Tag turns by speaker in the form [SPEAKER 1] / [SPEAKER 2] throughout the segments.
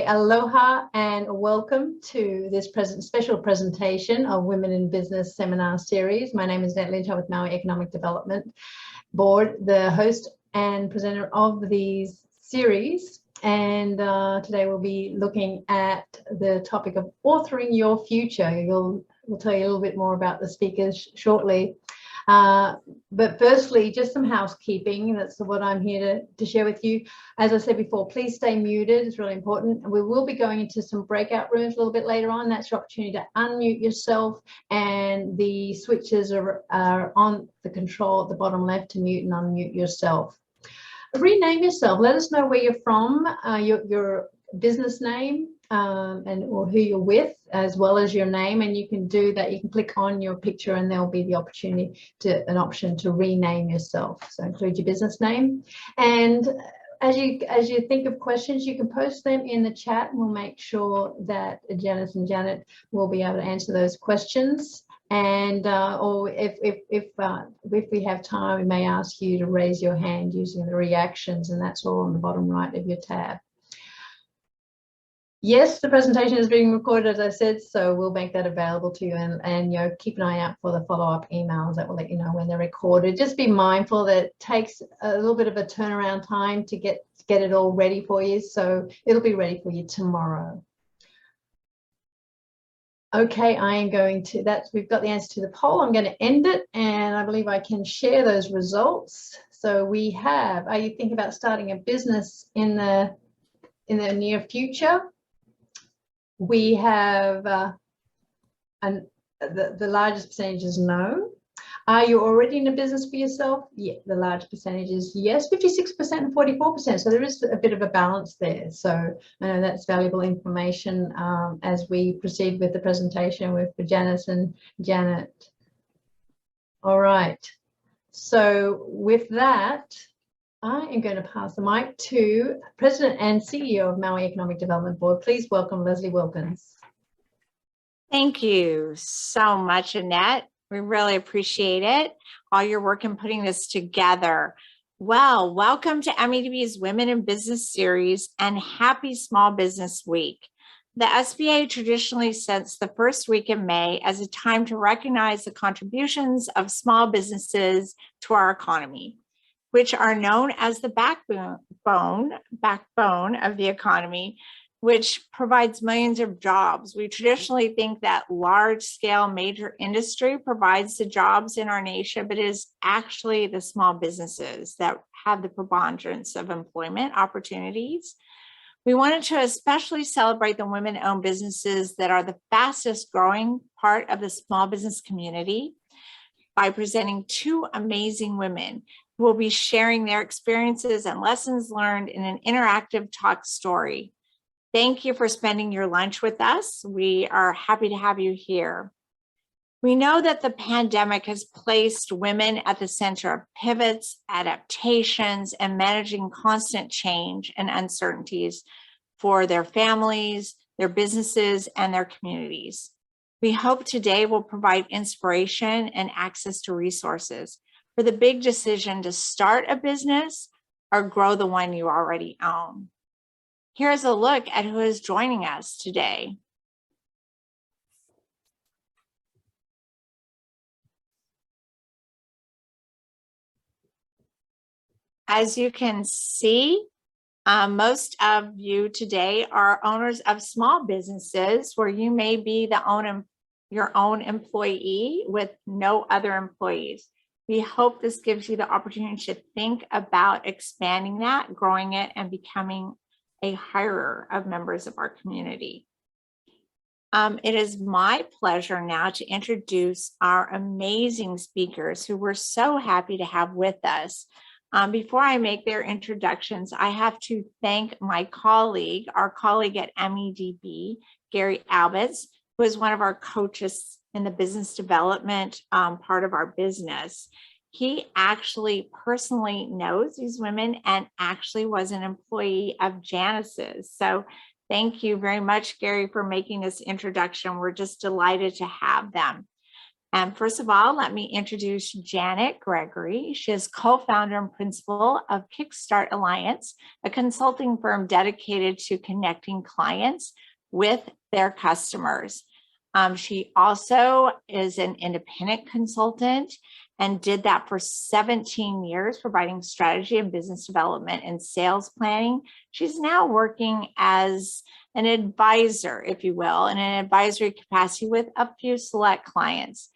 [SPEAKER 1] Aloha and welcome to this special presentation of Women in Business Seminar Series. My name is Nat Lynch with Maui Economic Development Board, the host and presenter of these series. And today we'll be looking at the topic of authoring your future. We'll tell you a little bit more about the speakers shortly. But firstly, just some housekeeping. That's what I'm here to share with you. As I said before, please stay muted. It's really important. We will be going into some breakout rooms a little bit later on. That's your opportunity to unmute yourself, and the switches are on the control at the bottom left to mute and unmute yourself. Rename yourself. Let us know where you're from, your business name, or who you're with, as well as your name, and you can do that. You can click on your picture and there'll be the opportunity an option to rename yourself. So include your business name, and as you think of questions, you can post them in the chat, and we'll make sure that Janice and Janet will be able to answer those questions. And or if we have time, we may ask you to raise your hand using the reactions, and that's all on the bottom right of your tab. Yes, the presentation is being recorded, as I said, so we'll make that available to you, and keep an eye out for the follow-up emails that will let you know when they're recorded. Just be mindful that it takes a little bit of a turnaround time to get it all ready for you, so it'll be ready for you tomorrow. Okay, I am going to, we've got the answer to the poll. I'm going to end it, and I believe I can share those results. So we have, are you thinking about starting a business in the near future? We have the largest percentage is no. Are you already in a business for yourself? Yeah, the large percentage is yes, 56% and 44%. So there is a bit of a balance there. So I know that's valuable information as we proceed with the presentation with Janice and Janet. All right. So with that, I am going to pass the mic to President and CEO of Maui Economic Development Board. Please welcome Leslie Wilkins.
[SPEAKER 2] Thank you so much, Annette. We really appreciate it, all your work in putting this together. Well, welcome to MEDB's Women in Business series, and happy Small Business Week. The SBA traditionally sets the first week in May as a time to recognize the contributions of small businesses to our economy, which are known as the backbone of the economy, which provides millions of jobs. We traditionally think that large-scale major industry provides the jobs in our nation, but it is actually the small businesses that have the preponderance of employment opportunities. We wanted to especially celebrate the women-owned businesses that are the fastest growing part of the small business community by presenting two amazing women who will be sharing their experiences and lessons learned in an interactive talk story. Thank you for spending your lunch with us. We are happy to have you here. We know that the pandemic has placed women at the center of pivots, adaptations, and managing constant change and uncertainties for their families, their businesses, and their communities. We hope today will provide inspiration and access to resources for the big decision to start a business or grow the one you already own. Here's a look at who is joining us today. As you can see, most of you today are owners of small businesses where you may be your own employee with no other employees. We hope this gives you the opportunity to think about expanding that, growing it, and becoming a hirer of members of our community. It is my pleasure now to introduce our amazing speakers who we're so happy to have with us. Before I make their introductions, I have to thank my colleague, our colleague at MEDB, Gary Albitz, who is one of our coaches in the business development part of our business. He actually personally knows these women and actually was an employee of Janice's. So thank you very much, Gary, for making this introduction. We're just delighted to have them. And first of all, let me introduce Janet Gregory. She is co-founder and principal of Kickstart Alliance, a consulting firm dedicated to connecting clients with their customers. She also is an independent consultant and did that for 17 years, providing strategy and business development and sales planning. She's now working as an advisor, if you will, in an advisory capacity with a few select clients.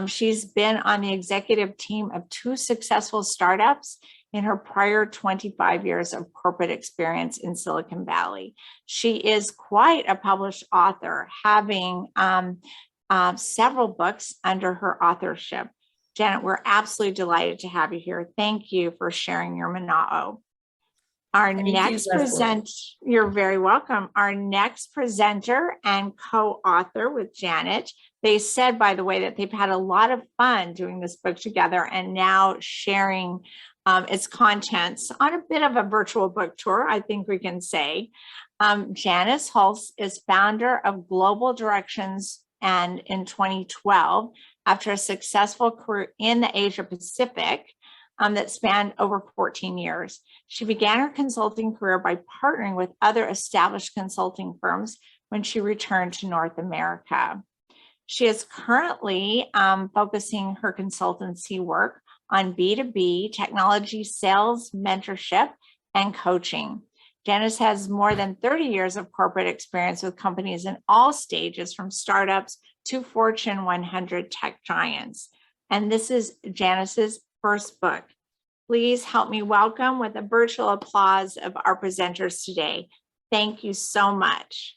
[SPEAKER 2] She's been on the executive team of 2 successful startups in her prior 25 years of corporate experience in Silicon Valley. She is quite a published author, having several books under her authorship. Janet, we're absolutely delighted to have you here. Thank you for sharing your mana'o. Our next presenter, you're very welcome. Our next presenter and co-author with Janet, they said, by the way, that they've had a lot of fun doing this book together and now sharing its contents on a bit of a virtual book tour, I think we can say. Janice Hulse is founder of Global Directions, and in 2012, after a successful career in the Asia Pacific, that spanned over 14 years. She began her consulting career by partnering with other established consulting firms when she returned to North America. She is currently focusing her consultancy work on B2B technology sales, mentorship, and coaching. Janice has more than 30 years of corporate experience with companies in all stages, from startups to Fortune 100 tech giants. And this is Janice's first book. Please help me welcome with a virtual applause of our presenters today. Thank you so much.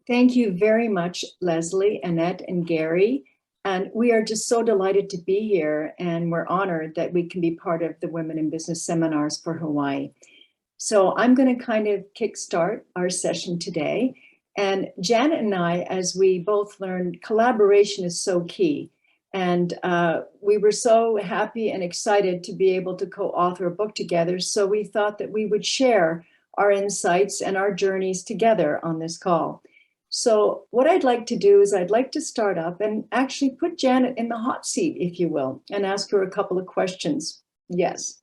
[SPEAKER 3] Thank you very much, Leslie, Annette, and Gary. And we are just so delighted to be here, and we're honored that we can be part of the Women in Business Seminars for Hawaii. So I'm going to kind of kickstart our session today. And Janet and I, as we both learned, collaboration is so key. And we were so happy and excited to be able to co-author a book together. So we thought that we would share our insights and our journeys together on this call. So what I'd like to do is I'd like to start up and actually put Janet in the hot seat, if you will, and ask her a couple of questions. Yes.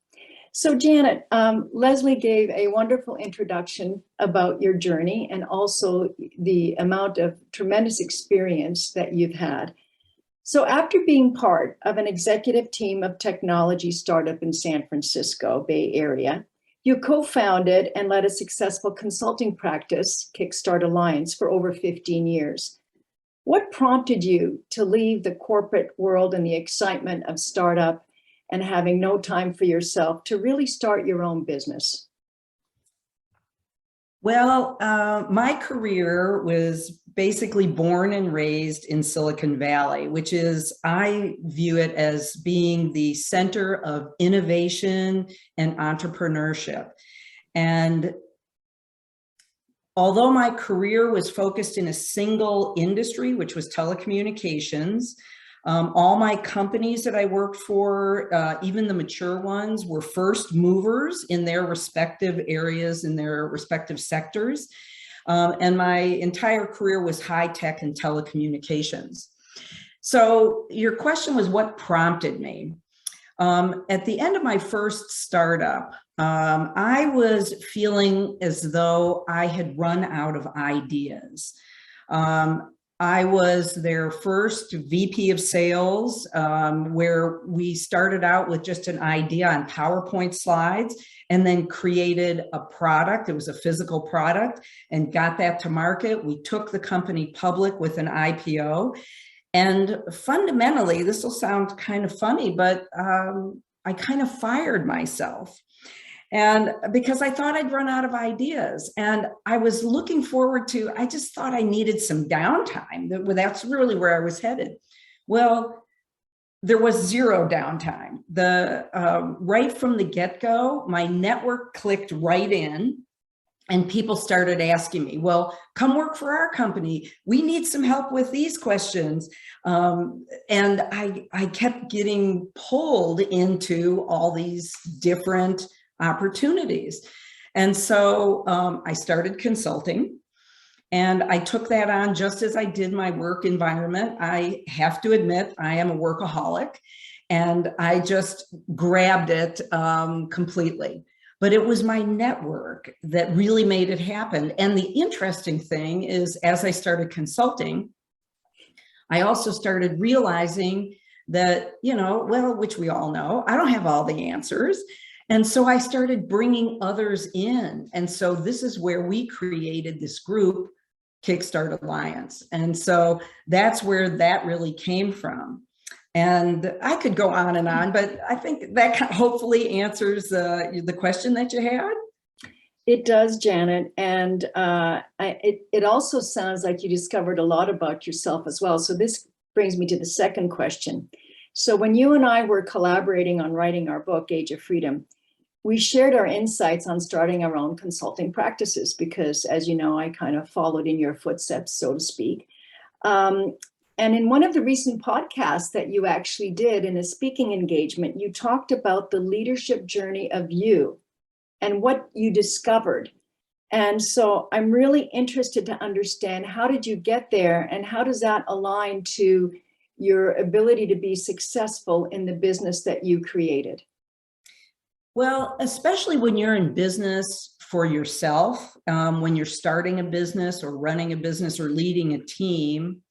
[SPEAKER 3] So Janet, Leslie gave a wonderful introduction about your journey and also the amount of tremendous experience that you've had. So after being part of an executive team of technology startup in San Francisco Bay Area, you co-founded and led a successful consulting practice, Kickstart Alliance, for over 15 years. What prompted you to leave the corporate world and the excitement of startup and having no time for yourself to really start your own business?
[SPEAKER 4] Well, my career was basically born and raised in Silicon Valley, which is, I view it as being the center of innovation and entrepreneurship. And although my career was focused in a single industry, which was telecommunications, all my companies that I worked for, even the mature ones, were first movers in their respective areas, in their respective sectors. And my entire career was high tech and telecommunications. So your question was, what prompted me? At the end of my first startup, I was feeling as though I had run out of ideas. I was their first VP of sales, where we started out with just an idea on PowerPoint slides and then created a product. It was a physical product, and got that to market. We took the company public with an IPO. And fundamentally, this will sound kind of funny, but I kind of fired myself. And because I thought I'd run out of ideas, and I was looking forward to, I just thought I needed some downtime. That's really where I was headed. Well, there was zero downtime. Right from the get-go, my network clicked right in, and people started asking me, well, come work for our company. We need some help with these questions. And I kept getting pulled into all these different opportunities. And so I started consulting, And I took that on just as I did my work environment. I have to admit, I am a workaholic, and I just grabbed it completely. But it was my network that really made it happen. And the interesting thing is, as I started consulting, I also started realizing that, well, which we all know, I don't have all the answers. And so I started bringing others in. And so this is where we created this group, Kickstart Alliance. And so that's where that really came from. And I could go on, but I think that hopefully answers the question that you had.
[SPEAKER 3] It does, Janet. And it also sounds like you discovered a lot about yourself as well. So this brings me to the second question. So when you and I were collaborating on writing our book, Age of Freedom, we shared our insights on starting our own consulting practices because, as you know, I kind of followed in your footsteps, so to speak. And in one of the recent podcasts that you actually did in a speaking engagement, you talked about the leadership journey of you and what you discovered. And so I'm really interested to understand, how did you get there and how does that align to your ability to be successful in the business that you created?
[SPEAKER 4] Well, especially when you're in business for yourself, when you're starting a business or running a business or leading a team,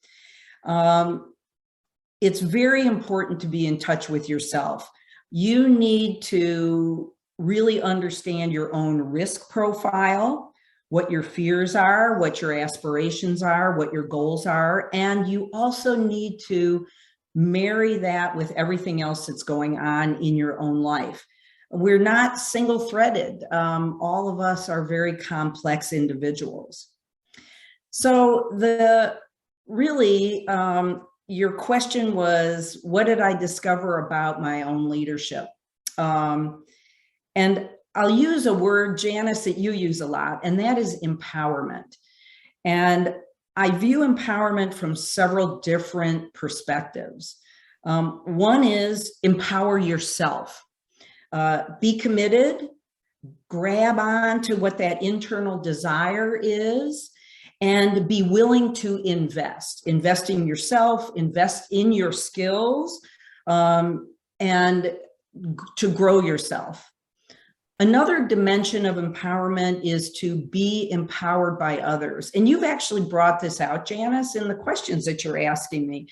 [SPEAKER 4] it's very important to be in touch with yourself. You need to really understand your own risk profile, what your fears are, what your aspirations are, what your goals are. And you also need to marry that with everything else that's going on in your own life. We're not single-threaded. All of us are very complex individuals. So your question was, what did I discover about my own leadership? And I'll use a word, Janice, that you use a lot, and that is empowerment. And I view empowerment from several different perspectives. One is empower yourself. Be committed, grab on to what that internal desire is, and be willing to invest in yourself, invest in your skills, and to grow yourself. Another dimension of empowerment is to be empowered by others. And you've actually brought this out, Janice, in the questions that you're asking me.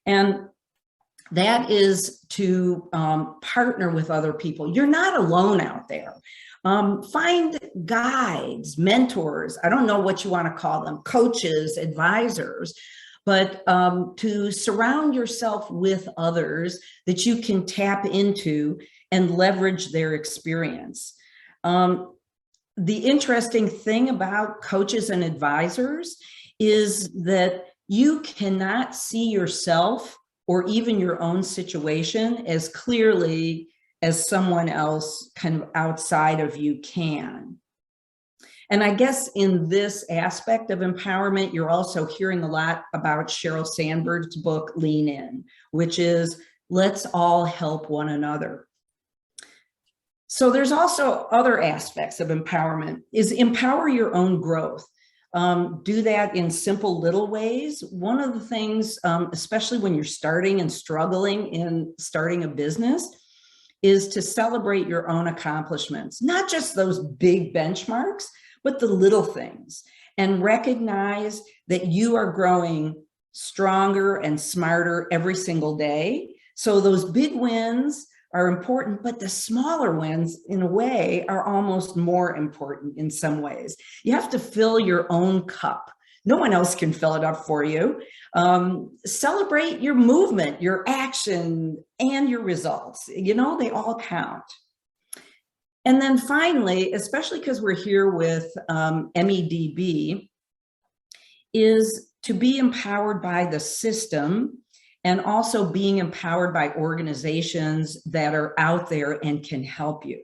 [SPEAKER 4] And that is to partner with other people. You're not alone out there. Find guides, mentors, I don't know what you want to call them, coaches, advisors, but to surround yourself with others that you can tap into and leverage their experience. The interesting thing about coaches and advisors is that you cannot see yourself or even your own situation as clearly as someone else kind of outside of you can. And I guess in this aspect of empowerment, you're also hearing a lot about Sheryl Sandberg's book, Lean In, which is let's all help one another. So there's also other aspects of empowerment, is empower your own growth. Do that in simple little ways. One of the things, especially when you're starting and struggling in starting a business, is to celebrate your own accomplishments, not just those big benchmarks, but the little things, and recognize that you are growing stronger and smarter every single day. So those big wins are important, but the smaller wins, in a way, are almost more important in some ways. You have to fill your own cup. No one else can fill it up for you. Celebrate your movement, your action, and your results. You know, they all count. And then finally, especially because we're here with MEDB, is to be empowered by the system and also being empowered by organizations that are out there and can help you.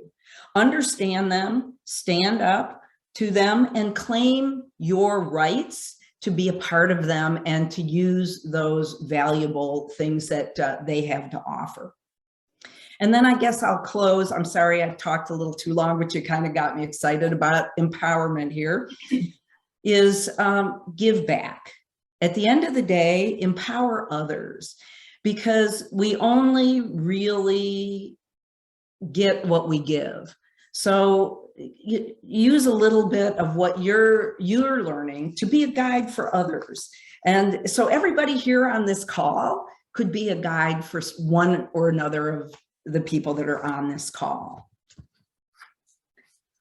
[SPEAKER 4] Understand them, stand up to them, and claim your rights to be a part of them and to use those valuable things that they have to offer. And then I guess I'll close. I'm sorry I talked a little too long, but you kind of got me excited about empowerment here. is give back. At the end of the day, empower others, because we only really get what we give. So use a little bit of what you're learning to be a guide for others. And so everybody here on this call could be a guide for one or another of the people that are on this call.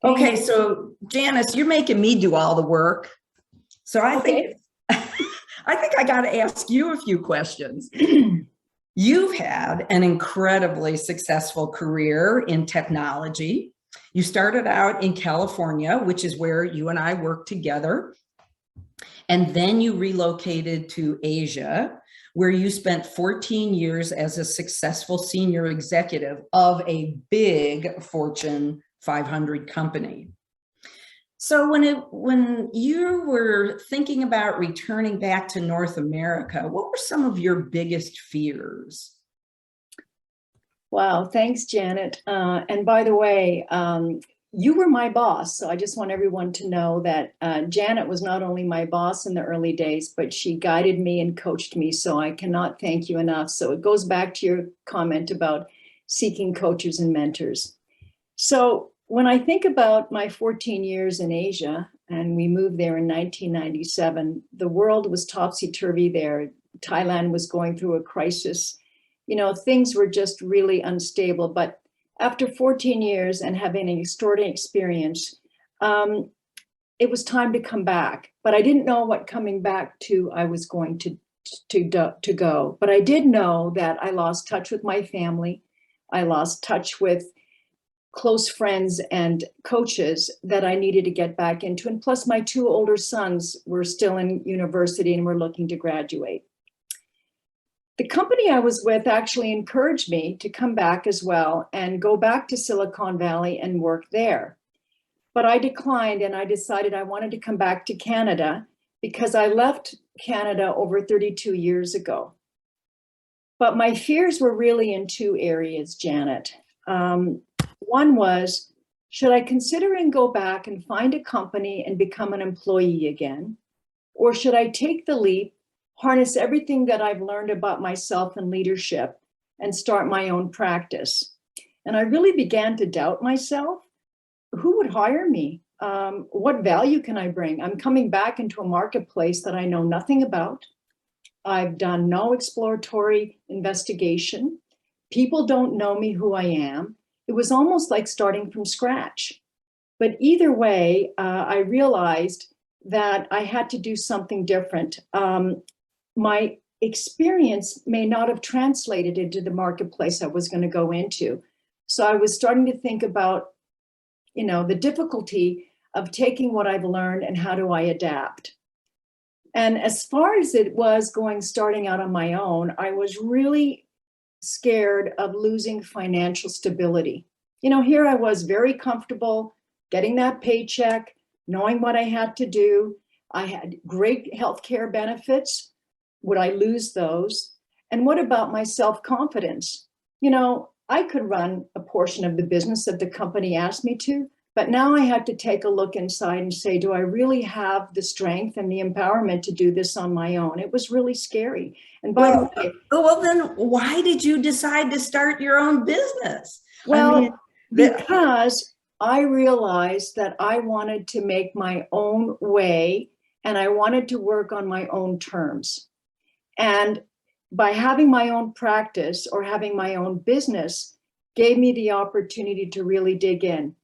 [SPEAKER 4] Okay, so Janice, you're making me do all the work. So I think I got to ask you a few questions. You've had an incredibly successful career in technology. You started out in California, which is where you and I work together. And then you relocated to Asia, where you spent 14 years as a successful senior executive of a big Fortune 500 company. So when you were thinking about returning back to North America, what were some of your biggest fears?
[SPEAKER 3] Wow, thanks, Janet. And by the way, you were my boss. So I just want everyone to know that Janet was not only my boss in the early days, but she guided me and coached me. So I cannot thank you enough. So it goes back to your comment about seeking coaches and mentors. So when I think about my 14 years in Asia, and we moved there in 1997, the world was topsy-turvy there. Thailand was going through a crisis. You know, things were just really unstable. But after 14 years and having an extraordinary experience, it was time to come back. But I didn't know what coming back to I was going to go. But I did know that I lost touch with my family. I lost touch with close friends and coaches that I needed to get back into. And plus my two older sons were still in university and were looking to graduate. The company I was with actually encouraged me to come back as well and go back to Silicon Valley and work there. But I declined, and I decided I wanted to come back to Canada because I left Canada over 32 years ago. But my fears were really in two areas, Janet. One was, should I consider and go back and find a company and become an employee again? Or should I take the leap, harness everything that I've learned about myself and leadership, and start my own practice? And I really began to doubt myself. Who would hire me? What value can I bring? I'm coming back into a marketplace that I know nothing about. I've done no exploratory investigation. People don't know me, who I am. It was almost like starting from scratch. But either way, I realized that I had to do something different. My experience may not have translated into the marketplace I was going to go into. So I was starting to think about, you know, the difficulty of taking what I've learned and how do I adapt. And as far as it was starting out on my own, I was really scared of losing financial stability. You know, here I was very comfortable getting that paycheck, knowing what I had to do. I had great healthcare benefits. Would I lose those? And what about my self-confidence? You know, I could run a portion of the business that the company asked me to, but now I had to take a look inside and say, do I really have the strength and the empowerment to do this on my own? It was really scary. And by the way,
[SPEAKER 4] well, then why did you decide to start your own business?
[SPEAKER 3] Well, I mean, because I realized that I wanted to make my own way and I wanted to work on my own terms. And by having my own practice or having my own business gave me the opportunity to really dig in.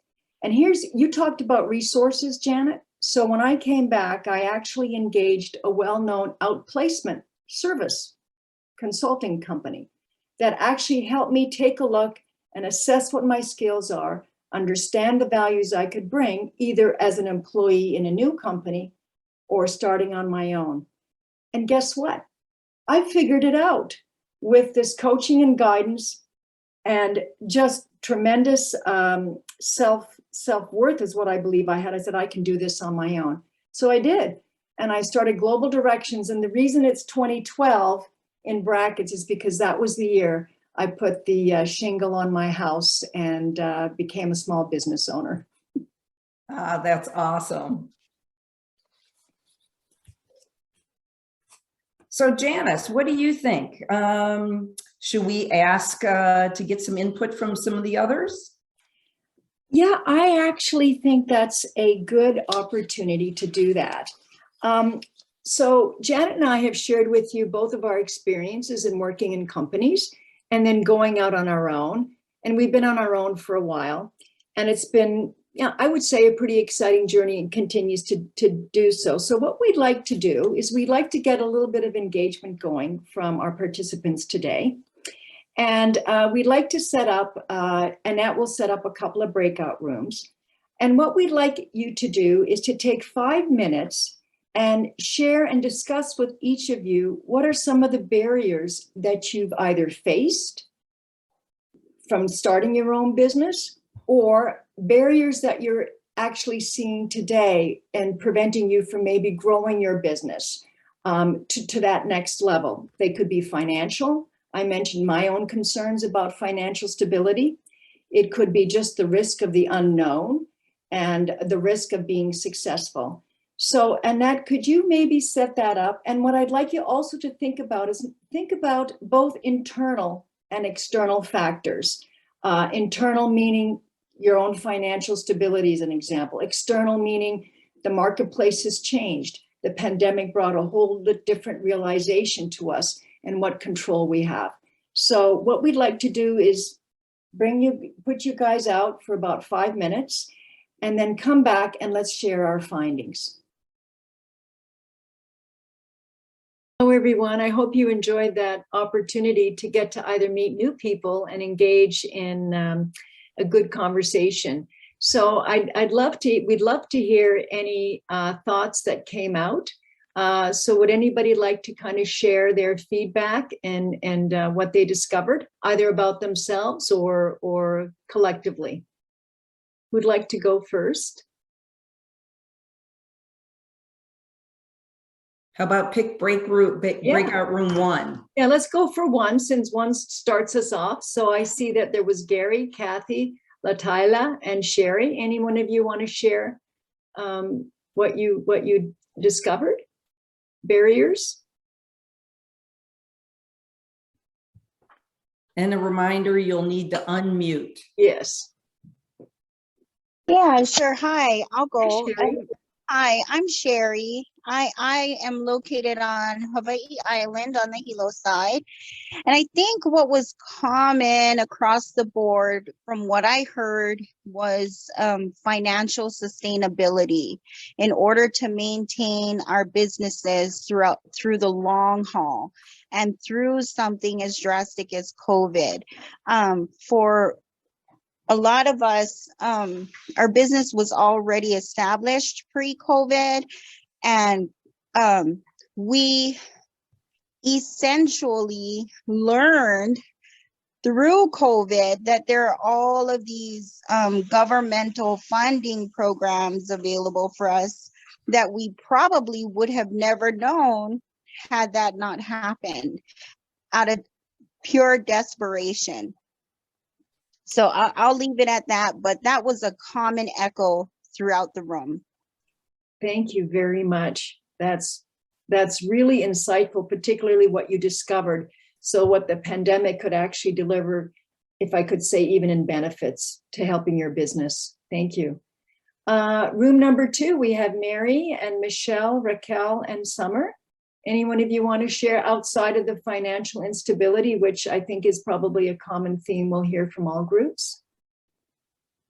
[SPEAKER 3] And you talked about resources, Janet. So when I came back, I actually engaged a well-known outplacement service consulting company that actually helped me take a look and assess what my skills are, understand the values I could bring, either as an employee in a new company or starting on my own. And guess what? I figured it out with this coaching and guidance and just tremendous self-worth is what I believe I had. I said, I can do this on my own. So I did. And I started Global Directions. And the reason it's 2012 in brackets is because that was the year I put the shingle on my house and became a small business owner.
[SPEAKER 4] That's awesome. So Janice, what do you think? Should we ask to get some input from some of the others?
[SPEAKER 3] Yeah, I actually think that's a good opportunity to do that. So Janet and I have shared with you both of our experiences in working in companies and then going out on our own. And we've been on our own for a while. And it's been, yeah, I would say a pretty exciting journey and continues to do so. So what we'd like to do is we'd like to get a little bit of engagement going from our participants today. And we'd like to set up, Annette will set up a couple of breakout rooms. And what we'd like you to do is to take 5 minutes and share and discuss with each of you what are some of the barriers that you've either faced from starting your own business, or barriers that you're actually seeing today and preventing you from maybe growing your business to that next level. They could be financial. I mentioned my own concerns about financial stability. It could be just the risk of the unknown and the risk of being successful. So, Annette, could you maybe set that up? And what I'd like you also to think about is think about both internal and external factors. Internal meaning your own financial stability is an example. External meaning the marketplace has changed. The pandemic brought a whole different realization to us and what control we have. So what we'd like to do is put you guys out for about 5 minutes and then come back and let's share our findings. Hello, everyone. I hope you enjoyed that opportunity to get to either meet new people and engage in a good conversation. So we'd love to hear any thoughts that came out. So would anybody like to kind of share their feedback and what they discovered, either about themselves or collectively? Who'd like to go first?
[SPEAKER 4] How about pick breakout room 1?
[SPEAKER 3] Yeah, let's go for 1 since 1 starts us off. So I see that there was Gary, Kathy, Latila, and Sherry. Any one of you want to share what you discovered? Barriers?
[SPEAKER 4] And a reminder, you'll need to unmute.
[SPEAKER 3] Yes.
[SPEAKER 5] Yeah, sure. Hi, I'll go.
[SPEAKER 3] Hi, Sherry.
[SPEAKER 5] Hi, I'm Sherry. I am located on Hawaii Island on the Hilo side. And I think what was common across the board from what I heard was financial sustainability in order to maintain our businesses through the long haul and through something as drastic as COVID. For a lot of us, our business was already established pre-COVID, and we essentially learned through COVID that there are all of these governmental funding programs available for us that we probably would have never known had that not happened, out of pure desperation. So I'll leave it at that, but that was a common echo throughout the room.
[SPEAKER 3] Thank you very much. That's really insightful, particularly what you discovered. So what the pandemic could actually deliver, if I could say, even in benefits to helping your business. Thank you. Room number 2, we have Mary and Michelle, Raquel, and Summer. Any one of you want to share outside of the financial instability, which I think is probably a common theme we'll hear from all groups?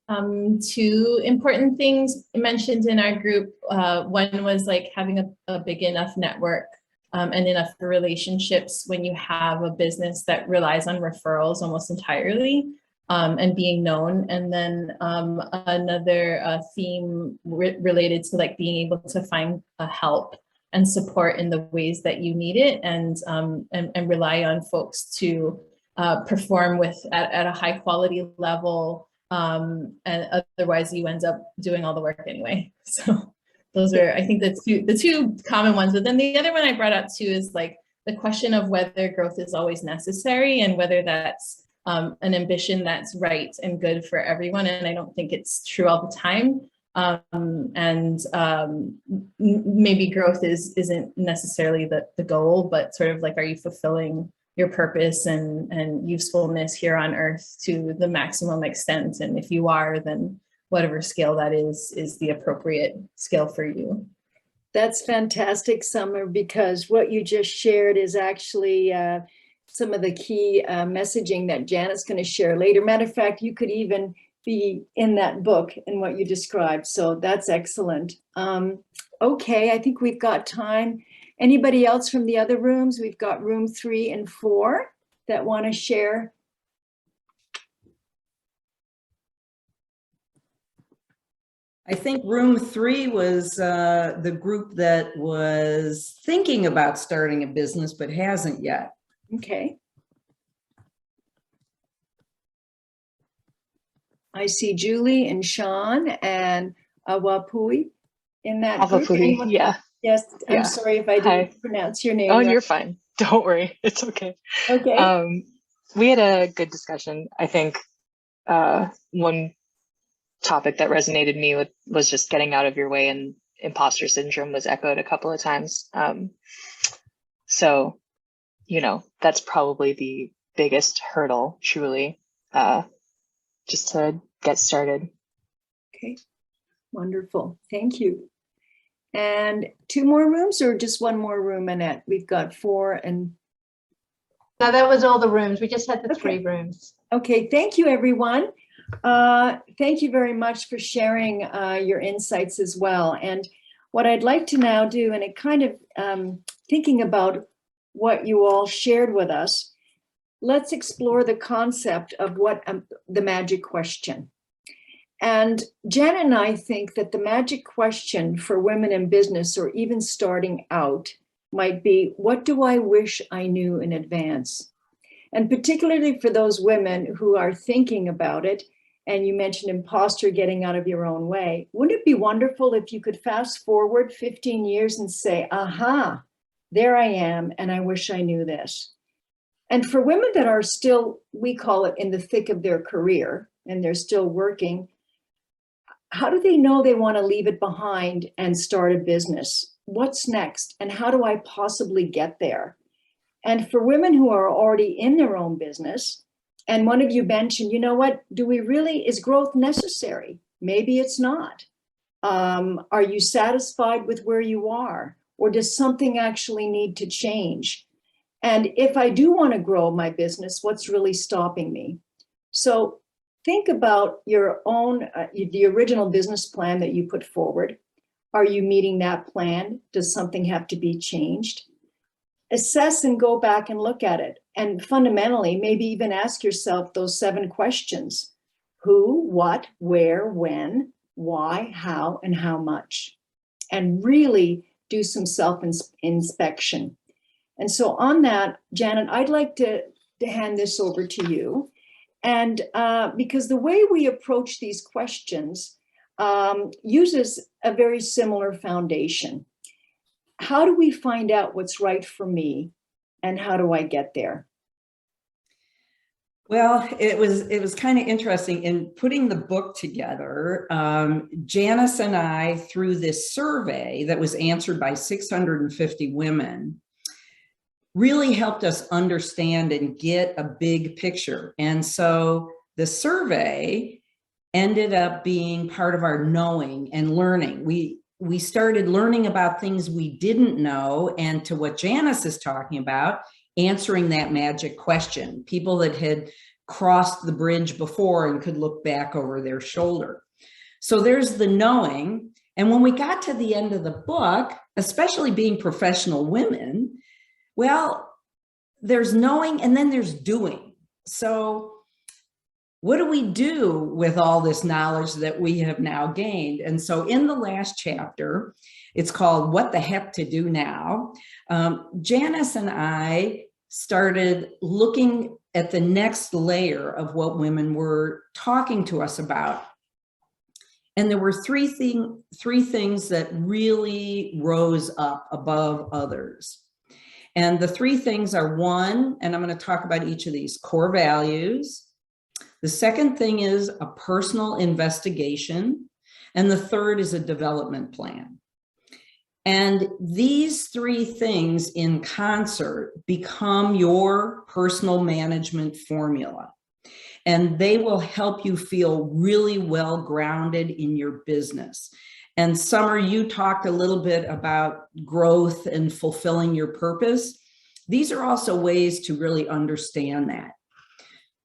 [SPEAKER 6] 2 important things mentioned in our group. One was like having a big enough network and enough relationships when you have a business that relies on referrals almost entirely, and being known. And then another theme related to like being able to find help and support in the ways that you need it, and rely on folks to perform at a high quality level. And otherwise you end up doing all the work anyway. So those are, I think, the two common ones. But then the other one I brought up too is like the question of whether growth is always necessary and whether that's an ambition that's right and good for everyone. And I don't think it's true all the time. Maybe growth isn't necessarily the goal, but sort of like, are you fulfilling your purpose and usefulness here on earth to the maximum extent? And if you are, then whatever scale that is the appropriate scale for you.
[SPEAKER 3] That's fantastic, Summer, because what you just shared is actually some of the key messaging that Janet's going to share later. Matter of fact, you could even be in that book and what you described. So that's excellent. Okay, I think we've got time. Anybody else from the other rooms? We've got room 3 and 4 that want to share.
[SPEAKER 4] I think room 3 was the group that was thinking about starting a business but hasn't yet.
[SPEAKER 3] Okay. I see Julie and Sean and Awapui in that group.
[SPEAKER 7] Awapui, yeah.
[SPEAKER 3] Yes, I'm
[SPEAKER 7] Yeah.
[SPEAKER 3] sorry if I didn't pronounce your name
[SPEAKER 7] Oh,
[SPEAKER 3] right.
[SPEAKER 7] you're fine. Don't worry. It's okay.
[SPEAKER 3] Okay.
[SPEAKER 7] We had a good discussion. I think one topic that resonated me with was just getting out of your way, and imposter syndrome was echoed a couple of times. So, you know, that's probably the biggest hurdle, truly, just to get started.
[SPEAKER 3] Okay, wonderful. Thank you. And 2 more rooms or just 1 more room, Annette? We've got 4 and...
[SPEAKER 1] No, that was all the rooms. We just had the
[SPEAKER 3] Okay.
[SPEAKER 1] 3 rooms.
[SPEAKER 3] Okay, thank you, everyone. Thank you very much for sharing your insights as well. And what I'd like to now do, and it kind of thinking about what you all shared with us, let's explore the concept of what the magic question. And Janet and I think that the magic question for women in business, or even starting out, might be, what do I wish I knew in advance? And particularly for those women who are thinking about it, and you mentioned imposter, getting out of your own way, wouldn't it be wonderful if you could fast forward 15 years and say, aha, there I am, and I wish I knew this. And for women that are still, we call it, in the thick of their career, and they're still working, how do they know they want to leave it behind and start a business? What's next? And how do I possibly get there? And for women who are already in their own business, and one of you mentioned, you know what, is growth necessary? Maybe it's not. Are you satisfied with where you are? Or does something actually need to change? And if I do want to grow my business, what's really stopping me? So think about your own, the original business plan that you put forward. Are you meeting that plan? Does something have to be changed? Assess and go back and look at it. And fundamentally, maybe even ask yourself those 7 questions. Who, what, where, when, why, how, and how much? And really do some self-inspection. And so on that, Janet, I'd like to hand this over to you. And because the way we approach these questions uses a very similar foundation. How do we find out what's right for me, and how do I get there?
[SPEAKER 4] Well, it was kind of interesting in putting the book together. Janice and I, through this survey that was answered by 650 women, really helped us understand and get a big picture. And so the survey ended up being part of our knowing and learning. We started learning about things we didn't know, and to what Janice is talking about, answering that magic question, people that had crossed the bridge before and could look back over their shoulder. So there's the knowing. And when we got to the end of the book, especially being professional women, well, there's knowing and then there's doing. So what do we do with all this knowledge that we have now gained? And so in the last chapter, it's called What the Heck to Do Now. Janice and I started looking at the next layer of what women were talking to us about. And there were three things that really rose up above others. And the 3 things are, 1, and I'm going to talk about each of these, core values. The second thing is a personal investigation. And the third is a development plan. And these three things in concert become your personal management formula. And they will help you feel really well grounded in your business. And Summer, you talked a little bit about growth and fulfilling your purpose. These are also ways to really understand that.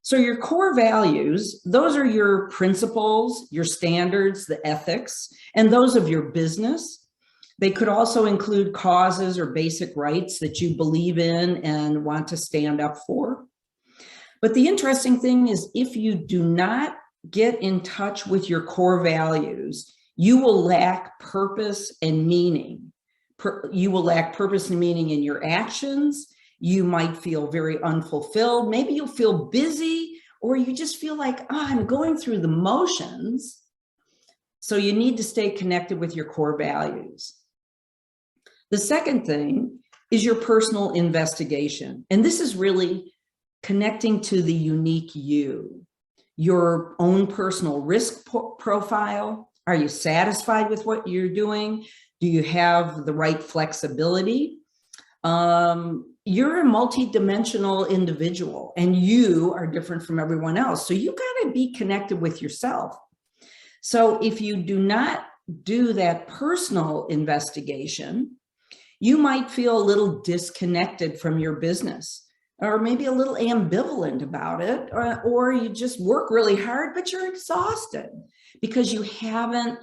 [SPEAKER 4] So your core values, those are your principles, your standards, the ethics, and those of your business. They could also include causes or basic rights that you believe in and want to stand up for. But the interesting thing is, if you do not get in touch with your core values, you will lack purpose and meaning. You will lack purpose and meaning in your actions. You might feel very unfulfilled. Maybe you'll feel busy, or you just feel like, oh, I'm going through the motions. So you need to stay connected with your core values. The second thing is your personal investigation. And this is really connecting to the unique you, your own personal risk profile. Are you satisfied with what you're doing? Do you have the right flexibility? You're a multidimensional individual, and you are different from everyone else. So you got to be connected with yourself. So if you do not do that personal investigation, you might feel a little disconnected from your business, or maybe a little ambivalent about it, or you just work really hard, but you're exhausted because you haven't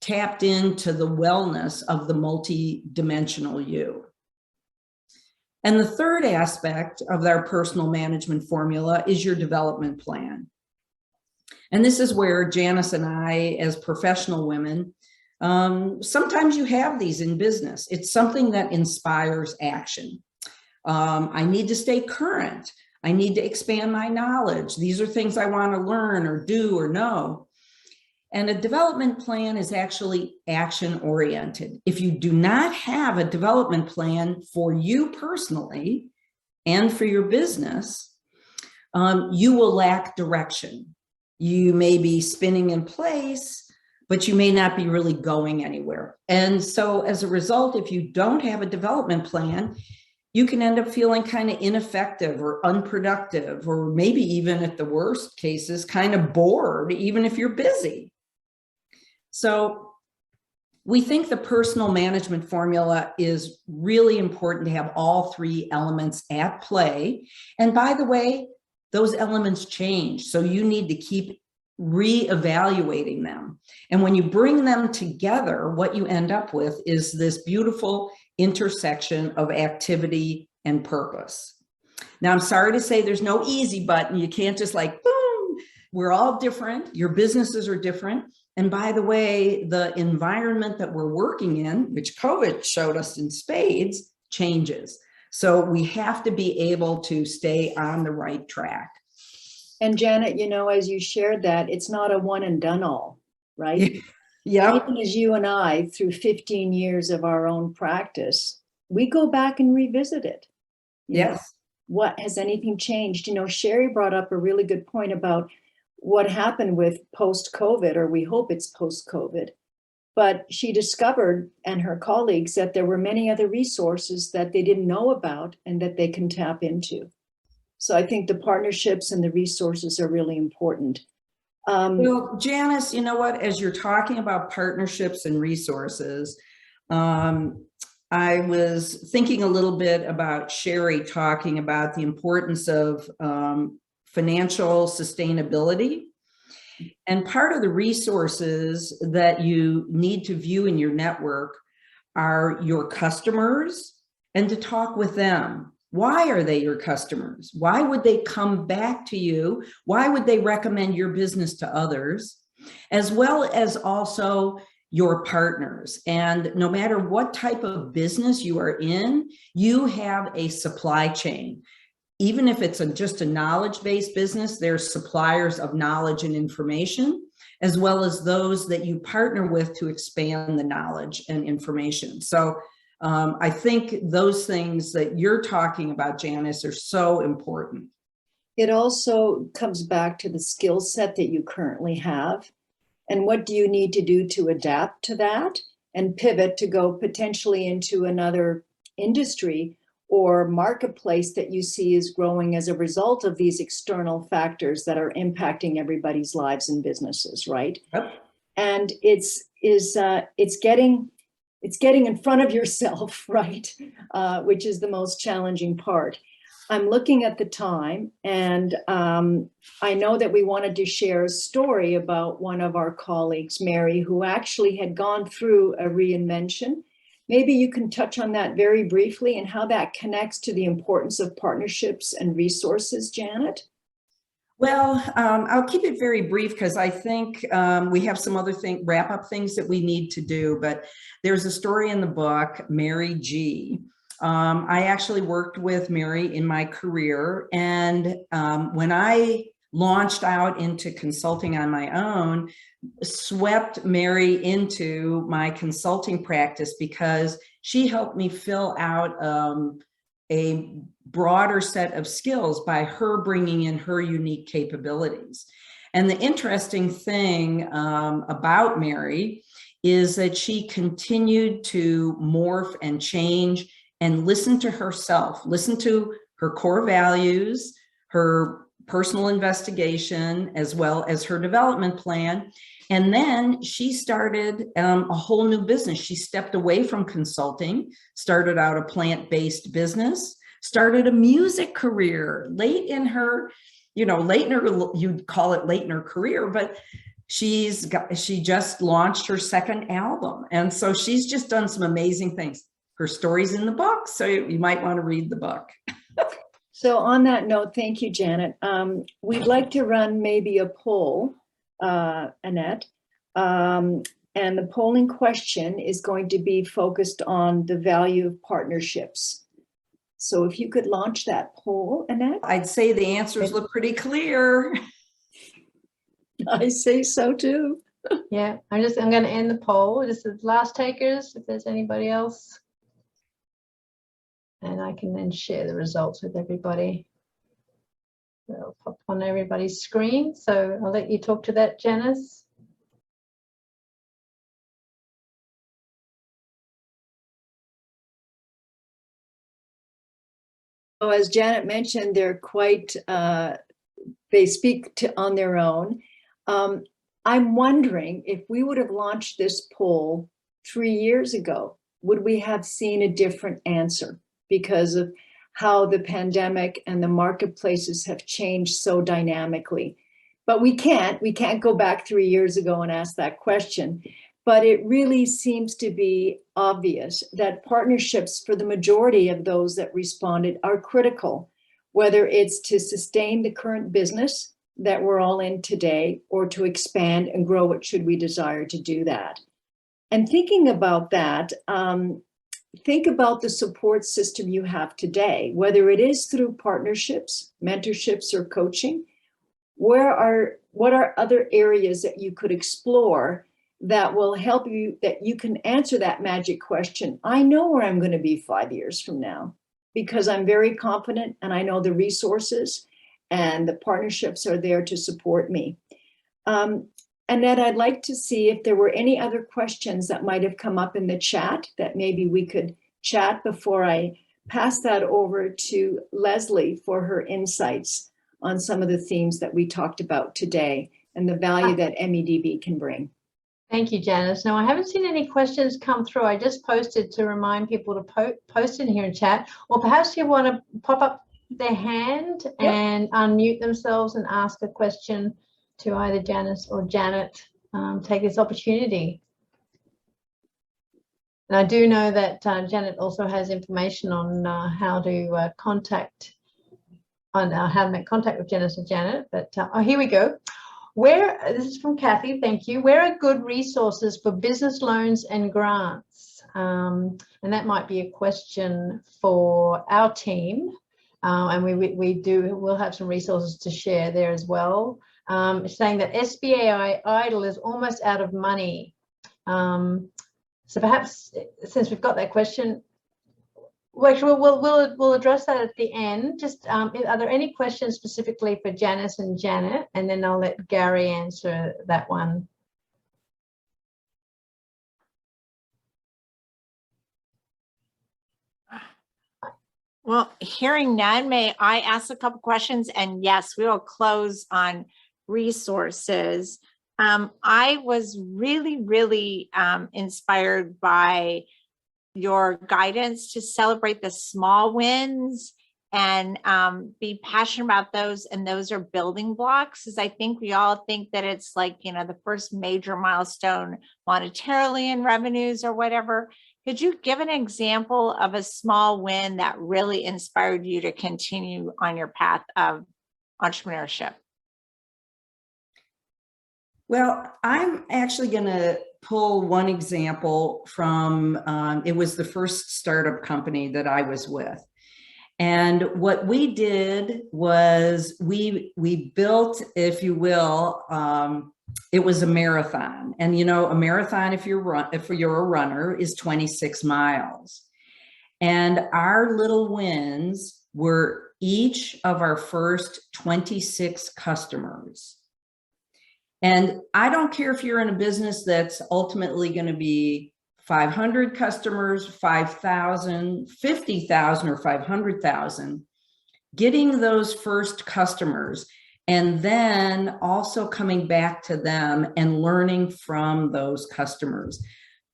[SPEAKER 4] tapped into the wellness of the multidimensional you. And the third aspect of our personal management formula is your development plan. And this is where Janice and I, as professional women, sometimes you have these in business. It's something that inspires action. I need to stay current. I need to expand my knowledge. These are things I want to learn or do or know. And a development plan is actually action oriented. If you do not have a development plan for you personally and for your business, you will lack direction. You may be spinning in place, but you may not be really going anywhere. And so as a result, if you don't have a development plan, you can end up feeling kind of ineffective or unproductive, or maybe even at the worst cases, kind of bored, even if you're busy. So we think the personal management formula is really important to have all three elements at play. And by the way, those elements change. So you need to keep reevaluating them. And when you bring them together, what you end up with is this beautiful intersection of activity and purpose. Now, I'm sorry to say there's no easy button. You can't just like, boom, we're all different. Your businesses are different. And by the way, the environment that we're working in, which COVID showed us in spades, changes. So we have to be able to stay on the right track.
[SPEAKER 3] And Janet, you know, as you shared that, it's not a one and done all, right?
[SPEAKER 4] Yeah.
[SPEAKER 3] Even as you and I, through 15 years of our own practice, we go back and revisit it.
[SPEAKER 4] Yes.
[SPEAKER 3] What has anything changed? You know, Sherry brought up a really good point about what happened with post-COVID, or we hope it's post-COVID. But she discovered, and her colleagues, that there were many other resources that they didn't know about and that they can tap into. So I think the partnerships and the resources are really important.
[SPEAKER 4] Well, Janice, you know what, as you're talking about partnerships and resources, I was thinking a little bit about Sherry talking about the importance of financial sustainability. And part of the resources that you need to view in your network are your customers, and to talk with them. Why are they your customers? Why would they come back to you? Why would they recommend your business to others? As well as also your partners. And no matter what type of business you are in, you have a supply chain. Even if it's just a knowledge-based business, there's suppliers of knowledge and information, as well as those that you partner with to expand the knowledge and information. So I think those things that you're talking about, Janice, are so important.
[SPEAKER 3] It also comes back to the skill set that you currently have. And what do you need to do to adapt to that and pivot to go potentially into another industry or marketplace that you see is growing as a result of these external factors that are impacting everybody's lives and businesses, right?
[SPEAKER 4] Yep.
[SPEAKER 3] And it's getting in front of yourself, right? Which is the most challenging part. I'm looking at the time, and I know that we wanted to share a story about one of our colleagues, Mary, who actually had gone through a reinvention. Maybe you can touch on that very briefly and how that connects to the importance of partnerships and resources, Janet.
[SPEAKER 4] Well, I'll keep it very brief because I think we have some other wrap up things that we need to do, but there's a story in the book, Mary G. I actually worked with Mary in my career, and when I launched out into consulting on my own, swept Mary into my consulting practice because she helped me fill out a broader set of skills by her bringing in her unique capabilities. And the interesting thing about Mary is that she continued to morph and change and listen to herself, listen to her core values, her personal investigation, as well as her development plan. And then she started a whole new business. She stepped away from consulting, started out a plant-based business, started a music career late in her, you'd call it late in her career, but she just launched her second album. And so she's just done some amazing things. Her story's in the book, so you might want to read the book.
[SPEAKER 3] So on that note, thank you, Janet. We'd like to run maybe a poll, Annette. And the polling question is going to be focused on the value of partnerships. So if you could launch that poll, Annette.
[SPEAKER 4] I'd say the answers look pretty clear.
[SPEAKER 3] I say so too.
[SPEAKER 1] Yeah, I'm going to end the poll. This is last takers, if there's anybody else. And I can then share the results with everybody. They'll pop on everybody's screen. So I'll let you talk to that, Janice.
[SPEAKER 3] So as Janet mentioned, they're quite, they speak on their own. I'm wondering if we would have launched this poll 3 years ago, would we have seen a different answer? Because of how the pandemic and the marketplaces have changed so dynamically. But we can't go back 3 years ago and ask that question. But it really seems to be obvious that partnerships for the majority of those that responded are critical, whether it's to sustain the current business that we're all in today or to expand and grow it should we desire to do that. And thinking about that, think about the support system you have today, whether it is through partnerships, mentorships, or coaching. What are other areas that you could explore that will help you, that you can answer that magic question? I know where I'm going to be 5 years from now because I'm very confident and I know the resources and the partnerships are there to support me. Annette, I'd like to see if there were any other questions that might have come up in the chat that maybe we could chat before I pass that over to Leslie for her insights on some of the themes that we talked about today and the value that MEDB can bring.
[SPEAKER 1] Thank you, Janice. No, I haven't seen any questions come through. I just posted to remind people to post in here in chat, or perhaps you want to pop up their hand and unmute themselves and ask a question to either Janice or Janet. Take this opportunity. And I do know that Janet also has information on how to contact, on how to make contact with Janice or Janet. But oh, here we go. This is from Kathy, thank you. Where are good resources for business loans and grants? And that might be a question for our team. And we'll have some resources to share there as well. Saying that SBA Idle is almost out of money. So perhaps since we've got that question, we'll address that at the end. Just are there any questions specifically for Janice and Janet? And then I'll let Gary answer that one.
[SPEAKER 2] Well, hearing none, may I ask a couple questions? And yes, we will close on resources. I was really inspired by your guidance to celebrate the small wins and be passionate about those. And those are building blocks, because I think we all think that it's like, you know, the first major milestone monetarily in revenues or whatever. Could you give an example of a small win that really inspired you to continue on your path of entrepreneurship?
[SPEAKER 4] Well, I'm actually going to pull one example from, it was the first startup company that I was with. And what we did was we built, if you will, it was a marathon. And, you know, a marathon, if you're a runner, is 26 miles. And our little wins were each of our first 26 customers. And I don't care if you're in a business that's ultimately going to be 500 customers, 5,000, 50,000, or 500,000, getting those first customers and then also coming back to them and learning from those customers.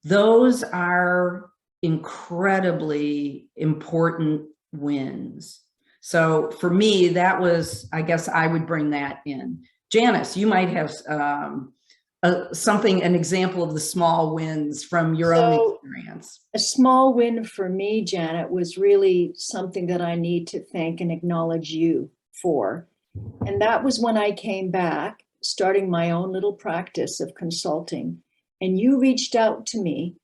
[SPEAKER 4] Those are incredibly important wins. So for me, that was, I guess I would bring that in. Janice, you might have an example of the small wins from your own experience.
[SPEAKER 3] A small win for me, Janet, was really something that I need to thank and acknowledge you for. And that was when I came back, starting my own little practice of consulting. And you reached out to me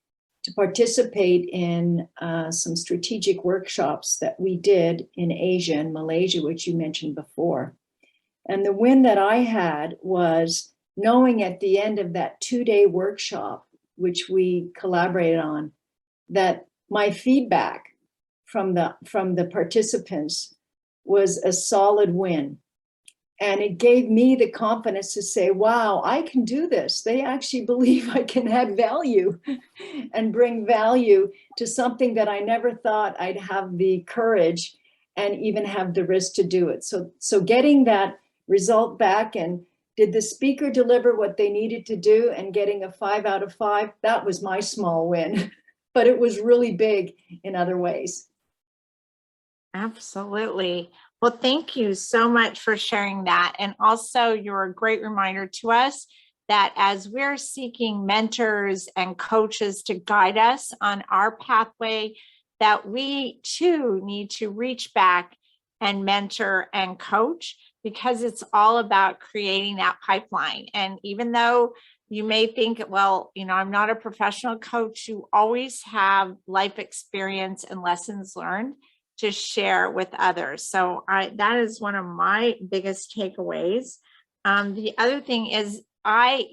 [SPEAKER 3] to participate in some strategic workshops that we did in Asia and Malaysia, which you mentioned before. And the win that I had was knowing at the end of that 2-day workshop, which we collaborated on, that my feedback from the participants was a solid win. And it gave me the confidence to say, wow, I can do this. They actually believe I can add value and bring value to something that I never thought I'd have the courage and even have the risk to do it. So getting that result back, and did the speaker deliver what they needed to do, and getting a 5 out of 5, that was my small win, but it was really big in other ways.
[SPEAKER 2] Absolutely. Well, thank you so much for sharing that. And also, you're a great reminder to us that as we're seeking mentors and coaches to guide us on our pathway, that we too need to reach back and mentor and coach, because it's all about creating that pipeline. And even though you may think, well, you know, I'm not a professional coach, you always have life experience and lessons learned to share with others. So that is one of my biggest takeaways. The other thing is I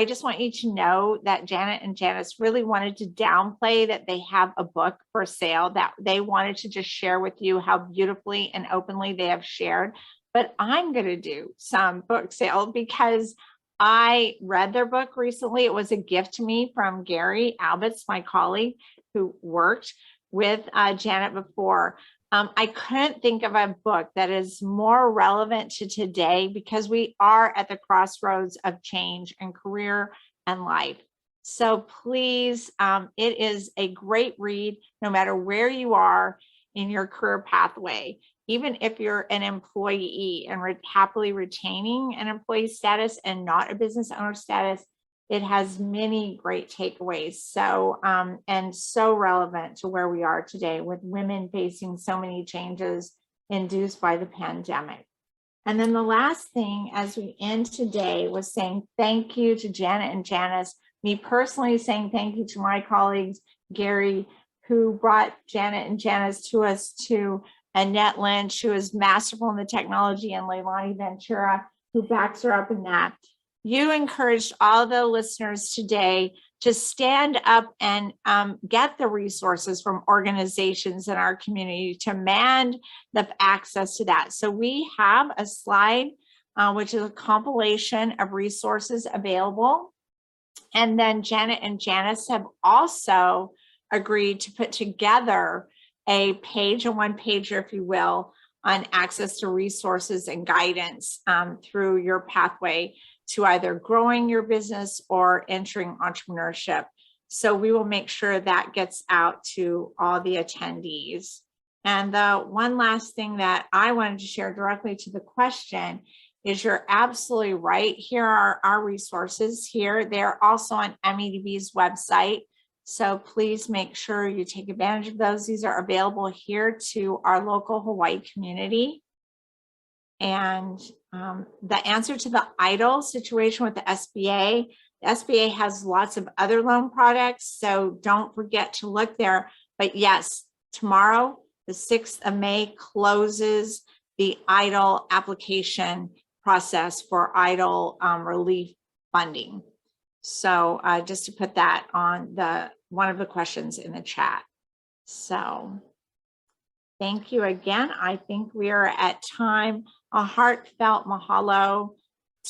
[SPEAKER 2] just want you to know that Janet and Janice really wanted to downplay that they have a book for sale, that they wanted to just share with you how beautifully and openly they have shared. But I'm going to do some book sale because I read their book recently. It was a gift to me from Gary Albitz, my colleague who worked with Janet before. I couldn't think of a book that is more relevant to today, because we are at the crossroads of change and career and life. So please, it is a great read, no matter where you are in your career pathway. Even if you're an employee and happily retaining an employee status and not a business owner status, it has many great takeaways. So, and so relevant to where we are today, with women facing so many changes induced by the pandemic. And then the last thing as we end today was saying thank you to Janet and Janice, me personally saying thank you to my colleagues, Gary, who brought Janet and Janice to us, to Annette Lynch, who is masterful in the technology, and Leilani Ventura, who backs her up in that. You encouraged all the listeners today to stand up and get the resources from organizations in our community to demand the access to that. So we have a slide, which is a compilation of resources available. And then Janet and Janice have also agreed to put together a page, a one-pager, if you will, on access to resources and guidance through your pathway to either growing your business or entering entrepreneurship. So we will make sure that gets out to all the attendees. And the one last thing that I wanted to share directly to the question is you're absolutely right. Here are our resources here. They're also on MEDB's website. So please make sure you take advantage of those. These are available here to our local Hawaii community. And the answer to the EIDL situation with the SBA has lots of other loan products. So don't forget to look there. But yes, tomorrow, the 6th of May closes the EIDL application process for EIDL relief funding. So just to put that on one of the questions in the chat. So thank you again. I think we are at time. A heartfelt mahalo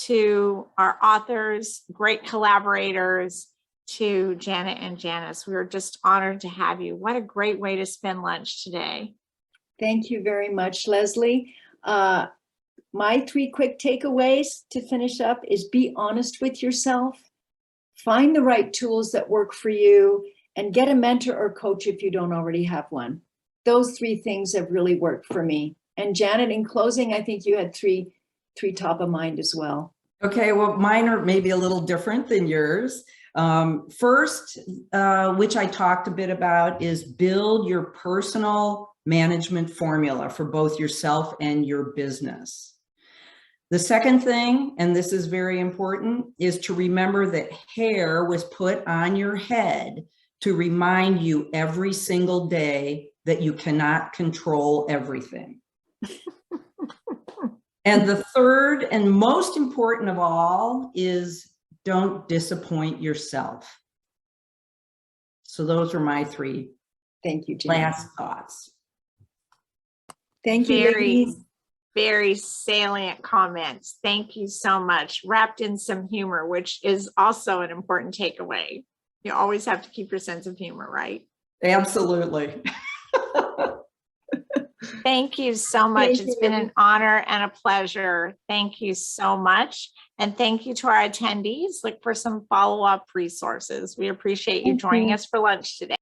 [SPEAKER 2] to our authors, great collaborators, to Janet and Janice. We are just honored to have you. What a great way to spend lunch today.
[SPEAKER 3] Thank you very much, Leslie. My 3 quick takeaways to finish up is be honest with yourself, find the right tools that work for you, and get a mentor or coach if you don't already have one. Those 3 things have really worked for me. And Janet, in closing, I think you had three top of mind as well.
[SPEAKER 4] Okay, well, mine are maybe a little different than yours. First, which I talked a bit about, is build your personal management formula for both yourself and your business. The second thing, and this is very important, is to remember that hair was put on your head to remind you every single day that you cannot control everything. And the third and most important of all is don't disappoint yourself. So those are my 3
[SPEAKER 3] Thank you, Janet.
[SPEAKER 4] last thoughts.
[SPEAKER 3] Thank you, ladies.
[SPEAKER 2] Very salient comments. Thank you so much. Wrapped in some humor, which is also an important takeaway. You always have to keep your sense of humor, right?
[SPEAKER 4] Absolutely.
[SPEAKER 2] Thank you so much.
[SPEAKER 3] Thank
[SPEAKER 2] It's
[SPEAKER 3] you.
[SPEAKER 2] been an honor and a pleasure. Thank you so much. And thank you to our attendees. Look for some follow-up resources. We appreciate you joining us for lunch today.